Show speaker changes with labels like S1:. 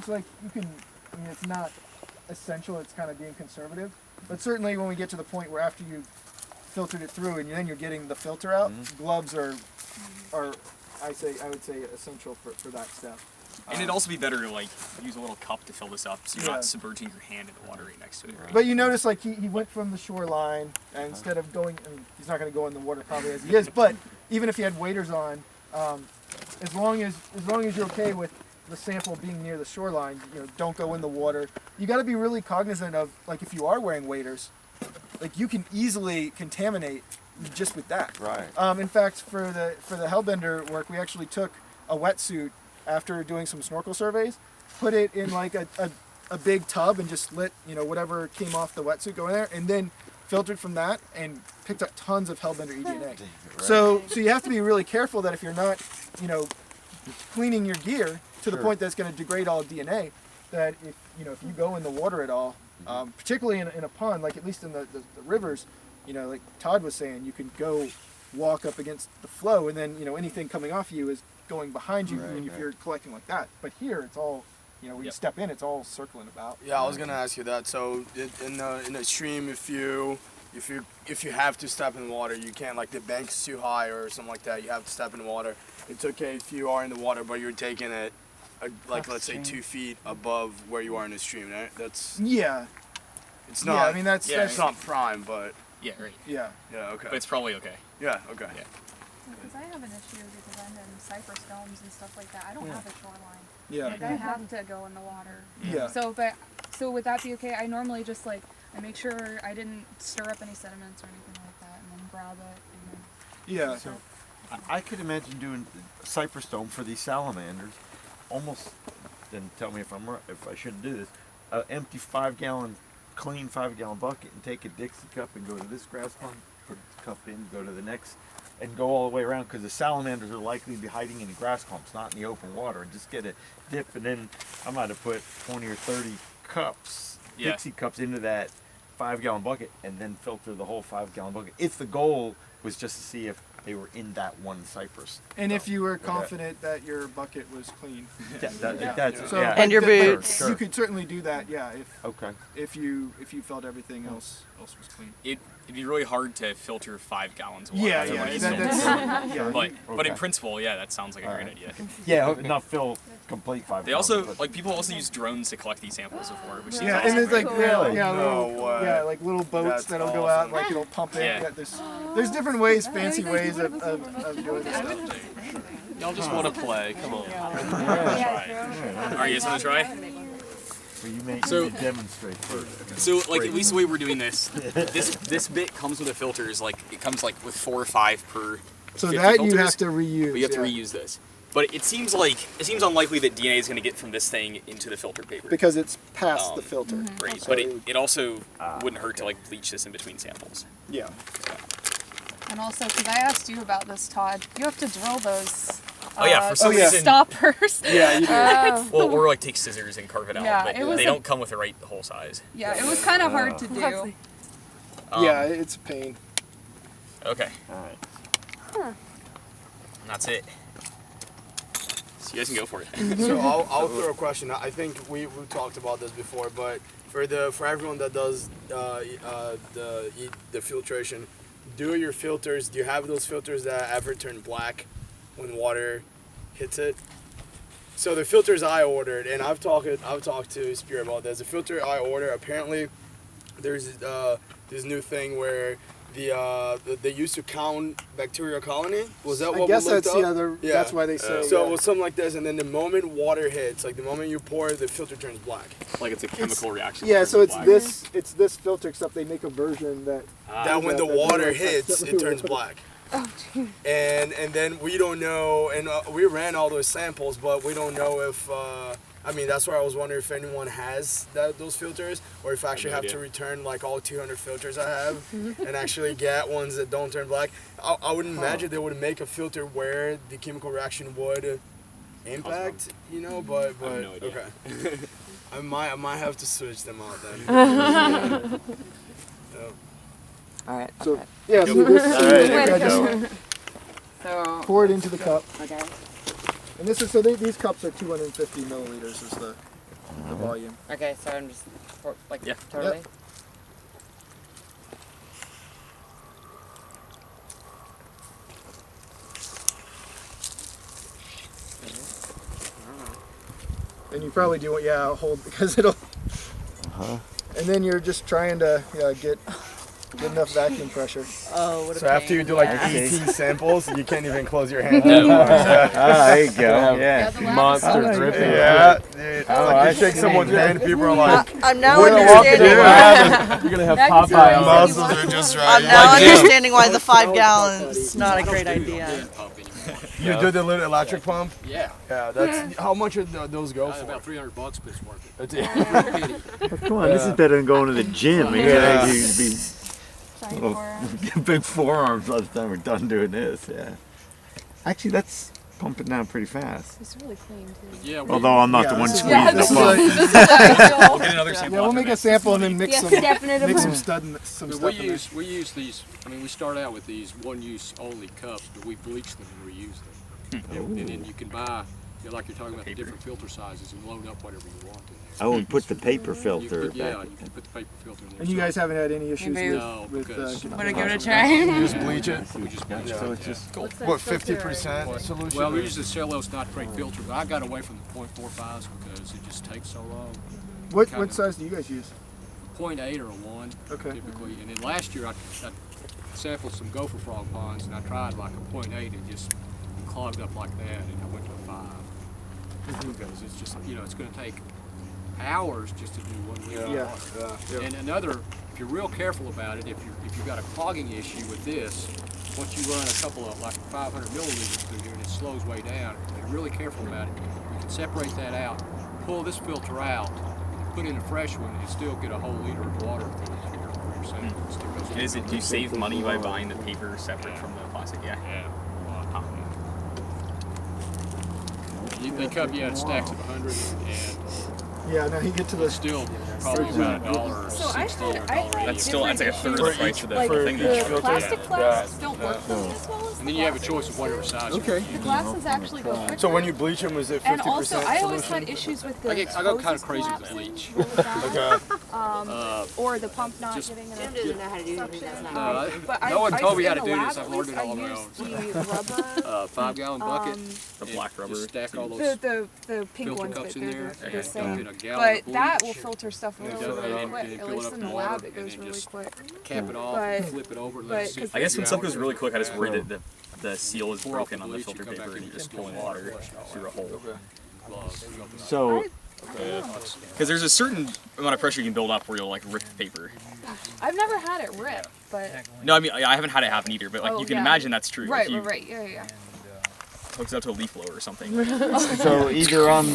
S1: kegs, like you can, I mean, it's not essential. It's kind of being conservative, but certainly when we get to the point where after you've filtered it through and then you're getting the filter out, gloves are I would say essential for that step.
S2: And it'd also be better to like use a little cup to fill this up, so you're not submerging your hand in the water right next to it. Right?
S1: But you notice like he went from the shoreline, and instead of going, I mean, he's not going to go in the water probably as he is, but even if he had waders on, as long as you're okay with the sample being near the shoreline, you know, don't go in the water. You got to be really cognizant of, like, if you are wearing waders, like you can easily contaminate just with that.
S3: Right.
S1: In fact, for the Hellbender work, we actually took a wetsuit after doing some snorkel surveys, put it in like a big tub and just let, you know, whatever came off the wetsuit go in there, and then filtered from that and picked up tons of Hellbender eDNA. Right. So you have to be really careful that if you're not, you know, cleaning your gear to the point that's going to degrade all DNA, that if you go in the water at all, particularly in a pond, like at least in the rivers, you know, like Todd was saying, you can go walk up against the flow, and then, you know, anything coming off you is going behind you if you're collecting like that. But here, it's all, you know, when you step in, it's all circling about.
S4: Yeah, I was gonna ask you that. So in the stream, if you have to step in the water, you can't, like the bank's too high or something like that, you have to step in the water. It's okay if you are in the water, but you're taking it like let's say 2 feet above where you are in the stream, right? That's It's not.
S1: Yeah, I mean that's
S4: it's not prime, but
S2: Yeah, right.
S1: yeah.
S4: yeah, okay.
S2: But it's probably okay.
S4: Yeah, okay.
S2: Yeah.
S5: Because I have an issue because I'm in cypress domes and stuff like that. I don't have a shoreline.
S1: Yeah.
S5: Like I have to go in the water.
S1: Yeah.
S5: So would that be okay? I normally just like I make sure I didn't stir up any sediments or anything like that, and then grab it. And then
S1: Yeah.
S3: So I could imagine doing cypress dome for these salamanders, almost. Then tell me if I shouldn't do this. Empty 5-gallon, clean 5-gallon bucket and take a Dixie cup and go to this grass pond, put the cup in, go to the next, and go all the way around, because the salamanders are likely to be hiding in the grass clumps, not in the open water. And just get a dip, and then I might have put 20 or 30 cups, Dixie cups, into that 5-gallon bucket, and then filter the whole 5-gallon bucket. If the goal was just to see if they were in that one cypress.
S1: And if you were confident that your bucket was clean.
S6: And your boots.
S1: You could certainly do that, if you felt everything else was clean.
S2: It'd be really hard to filter 5 gallons of water. But in principle, that sounds like a great idea.
S3: Yeah, not fill complete 5
S2: They also, like, people also use drones to collect these samples of water, which seems
S1: and there's like
S4: Really?
S1: little boats that'll go out, like it'll pump it. Yeah, there's different ways, fancy ways of doing this stuff.
S7: Y'all just want to play, come on.
S2: Are you guys want to try?
S3: Well, you may demonstrate first.
S2: So, like, at least the way we're doing this bit comes with the filters. Like, it comes like with 4 or 5 per.
S1: So
S2: 50
S1: that
S2: filters,
S1: you have to reuse.
S2: But you have to reuse this. But it seems unlikely that DNA is going to get from this thing into the filter paper
S1: because it's past the filter.
S2: Right.
S1: So
S2: but it also wouldn't hurt to like bleach this in between samples.
S1: Yeah.
S5: And also, because I asked you about this, Todd, you have to drill those.
S2: For some reason.
S5: Stoppers.
S1: Yeah, you do.
S2: Or like take scissors and carve it out.
S5: Yeah,
S2: but they don't come with the whole size.
S5: Yeah, it was kind of hard to do.
S1: Yeah, it's a pain.
S2: Okay.
S3: All right.
S5: Huh.
S2: And that's it. So you guys can go for it.
S4: So I'll throw a question. I think we talked about this before, but for everyone that does the filtration, do you have those filters that ever turn black when water hits it? So the filters I ordered, and I've talked to Spear about this. The filter I ordered, apparently there's this new thing where they used to count bacterial colony. Was that what
S1: I guess
S4: we looked
S1: that's
S4: up?
S1: that's why they say.
S4: So it was something like this, and then the moment water hits, like the moment you pour, the filter turns black.
S2: Like it's a chemical reaction.
S1: Yeah, so it's this filter, except they make a version that
S4: when the water hits, it turns black.
S5: Oh, geez.
S4: And then we don't know, and we ran all those samples, but we don't know if. That's why I was wondering if anyone has those filters, or if I actually have to return like all 200 filters I have, and actually get ones that don't turn black. I would imagine they would make a filter where the chemical reaction would impact, but
S2: I have no idea.
S4: Okay. I might have to switch them out then.
S6: All right.
S1: So so this
S6: Way to go.
S1: pour it into the cup.
S6: Okay.
S1: And this is, so these cups are 250 milliliters is the volume.
S6: Okay, so I'm just like
S2: Yeah.
S6: totally.
S1: Yep. And you probably do want, hold, because it'll, and then you're just trying to get enough vacuum pressure.
S6: Oh, what a
S4: So after you do like
S3: Yeah.
S4: ET samples, you can't even close your hand.
S3: There you go.
S5: Yeah,
S3: Yeah.
S5: the lab
S7: Monster
S5: is so
S7: dripping.
S5: good.
S4: Yeah, dude.
S3: Oh,
S4: Like
S3: I
S4: you shake
S3: see.
S4: someone's hand, and people are like,
S6: I'm now
S4: "What are you walking
S6: understanding
S4: around?"
S6: why.
S7: You're gonna have
S5: That gets
S7: Popeye
S5: really
S7: on.
S4: Muscles are just right.
S6: I'm now
S7: Like Jim.
S6: understanding why the 5 gallons is not a great idea.
S4: You do the little electric pump?
S2: Yeah.
S4: Yeah, that's how much would those go for?
S2: About $300, but it's worth it.
S4: That's-
S3: Come on, this is better than going to the gym. You're
S4: Yeah.
S3: gonna be
S5: Giant
S3: Well,
S5: forearm.
S3: big forearms by the time we're done doing this. Yeah. Actually, that's pumping down pretty fast.
S5: It's really clean too.
S2: Yeah.
S3: Although I'm not
S1: Yeah,
S3: the one
S1: this is-
S3: squeezing
S5: Yeah,
S3: the
S5: this is
S3: pump.
S5: this is ideal.
S2: We'll get another sample.
S1: Yeah, we'll
S2: after
S1: make a
S2: this.
S1: sample and then mix
S5: Yes,
S1: some
S5: definitely.
S1: some stuff in
S7: We use these. I mean, we start out with these one-use only cups, but we bleach them and reuse them. And then you can buy, like you're talking about the different filter sizes, and load up whatever you want in there.
S3: Oh, and put the paper
S7: You
S3: filter
S7: could, yeah,
S3: back.
S7: you can put the paper filter in there.
S1: And you guys haven't had any issues
S5: Maybe-
S7: No,
S1: with
S7: because-
S6: Wanna give it a try?
S4: Just bleach it.
S7: we just bleach
S4: Yeah.
S7: it.
S3: So it's just
S5: What's that
S4: What,
S5: filter?
S4: 50% solution?
S7: Well, we use the cellulose nitrate filter, but I got away from the .45s because it just takes so long.
S1: what size do you guys use?
S7: 0.8 or a 1
S1: Okay.
S7: typically. And then last year I sampled some gopher frog ponds and I tried like a 0.8 and just clogged up like that, and I went to a 5. Because it's just, it's going to take hours just to do 1 liter.
S1: Yeah.
S7: of water.
S4: Yeah.
S7: And another, if you're real careful about it, if you've got a clogging issue with this, once you run a couple of like 500 milliliters through here and it slows way down, if you're really careful about it, you can separate that out, pull this filter out, put in a fresh one, and still get a whole liter of water through your sample. It still goes
S2: Is it? Do you save money by buying the paper separate from the plastic? Yeah.
S7: Yeah. They come, it stacks of 100, and
S1: Yeah, now you get to the
S7: it's still probably about $1.60
S5: So I've
S7: or
S5: had, I've had
S2: That's still, that's like a third of the
S5: different
S2: price for the
S5: like
S2: thing.
S5: the plastic flasks don't work as well as
S7: and then you have a choice of whatever size.
S1: Okay.
S5: the glasses actually go quicker.
S4: So when you bleach them, is it 50%
S5: and also, I always
S4: solution?
S5: had issues with the
S7: I go kind of
S5: hoses
S7: crazy with
S5: collapsing.
S7: bleach.
S5: What was that?
S4: Okay.
S5: Or the pump not
S7: Just-
S5: getting
S6: Jim
S5: enough
S6: doesn't know how to do
S5: suction.
S6: anything.
S5: But
S7: No one
S5: I
S7: told me how
S5: in
S7: to
S5: the
S7: do
S5: lab,
S7: this. I've
S5: at
S7: learned
S5: least,
S7: it all on
S5: I
S7: my
S5: used
S7: own.
S5: the rubber,
S7: 5-gallon bucket.
S2: The black rubber.
S7: Just stack all those
S5: the pink
S7: filter
S5: ones,
S7: cups
S5: but
S7: in
S5: they're
S7: there.
S5: the
S7: And
S5: same.
S7: get a gallon
S5: But
S7: of
S5: that
S7: bleach.
S5: will filter stuff
S7: And
S5: really,
S7: fill it
S5: really
S7: up,
S5: quick.
S7: and
S5: At
S7: fill it
S5: least
S7: up
S5: in
S7: with
S5: the
S7: water,
S5: lab, it
S7: and
S5: goes
S7: then
S5: really
S7: just
S5: quick.
S7: Cap it off,
S5: But-
S7: flip it over, and
S5: but-
S7: let it sit.
S5: cause
S2: I guess when
S5: Yeah.
S2: stuff goes really quick, I just worry that the seal is
S7: Pour off
S2: broken on the
S7: bleach,
S2: filter
S7: you come
S2: paper
S7: back
S2: and
S7: in
S2: you just
S7: with
S2: pull
S7: distilled
S2: water
S7: water
S2: through a hole.
S7: Gloves.
S3: So
S2: Because there's a certain amount of pressure you can build up where you'll like rip paper.
S5: I've never had it rip, but
S2: No, I mean I haven't had it happen either, but like
S5: Oh,
S2: you can
S5: yeah.
S2: imagine that's true.
S5: right,
S2: If you
S5: right, yeah.
S2: hooks it up to a leaf blower or something.
S3: so either on